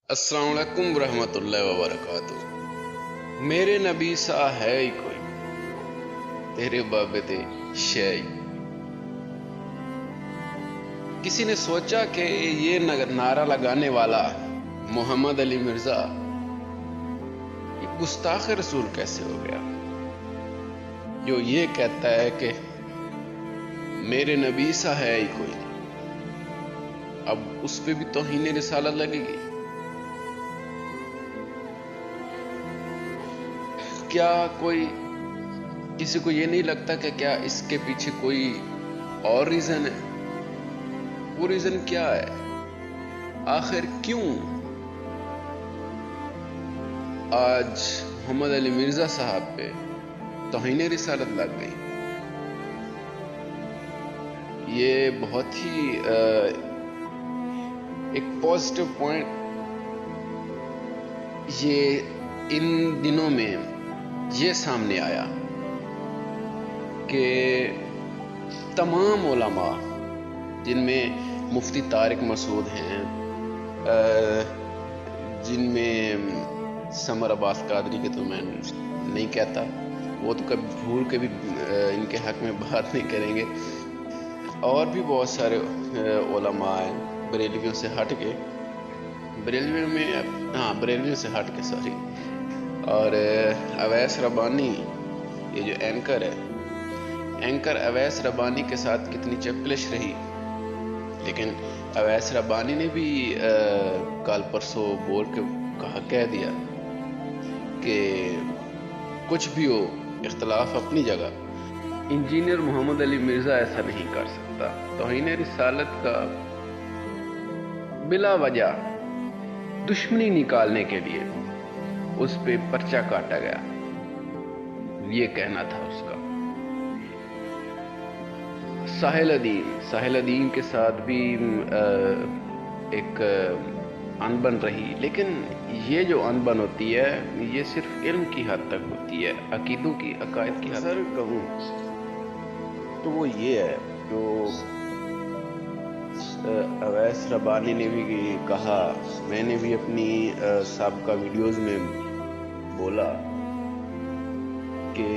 السلام علیکم ورحمۃ اللہ وبرکاتہ۔ میرے نبی سا ہے ہی کوئی، تیرے بابت شے۔ کسی نے سوچا کہ یہ نعرہ لگانے والا محمد علی مرزا یہ گستاخ رسول کیسے ہو گیا، جو یہ کہتا ہے کہ میرے نبی سا ہے ہی کوئی؟ اب اس پہ بھی توہین رسالت لگے گی؟ کیا کسی کو یہ نہیں لگتا کہ کیا اس کے پیچھے کوئی اور ریزن ہے؟ وہ ریزن کیا ہے؟ آخر کیوں آج محمد علی مرزا صاحب پہ توہین رسالت لگ گئی؟ یہ بہت ہی ایک پازیٹیو پوائنٹ یہ ان دنوں میں یہ سامنے آیا کہ تمام علماء، جن میں مفتی طارق مسعود ہیں، جن میں سمر عباس قادری کے تو میں نہیں کہتا، وہ تو کبھی بھول کے بھی ان کے حق میں بات نہیں کریں گے، اور بھی بہت سارے علماء ہیں بریلویوں سے ہٹ کے، بریلویوں سے ہٹ کے سوری، اور اویس ربانی، یہ جو اینکر اویس ربانی کے ساتھ کتنی چپکلش رہی، لیکن اویس ربانی نے بھی کل پرسوں بول کے کہہ دیا کہ کچھ بھی ہو، اختلاف اپنی جگہ، انجینئر محمد علی مرزا ایسا نہیں کر سکتا۔ توہین رسالت کا بلا وجہ دشمنی نکالنے کے لیے اس پہ پرچہ کاٹا گیا، یہ کہنا تھا اس کا۔ ساحل ادیم کے ساتھ بھی ایک انبن رہی، لیکن یہ جو انبن ہوتی ہے یہ صرف علم کی حد تک ہوتی ہے، عقائد کی حد تک کہوں تو وہ یہ ہے جو اویس ربانی نے بھی کہا، میں نے بھی اپنی سابقہ ویڈیوز میں بولا کہ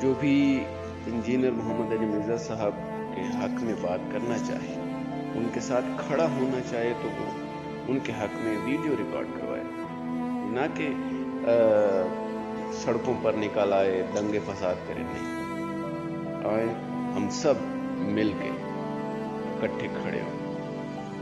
جو بھی انجینئر محمد علی مرزا صاحب کے حق میں بات کرنا چاہے، ان کے ساتھ کھڑا ہونا چاہے، تو وہ ان کے حق میں ویڈیو ریکارڈ کروائے، نہ کہ سڑکوں پر نکال آئے دنگے فساد کرے۔ نہیں، آئے ہم سب مل کے اکٹھے کھڑے ہوں۔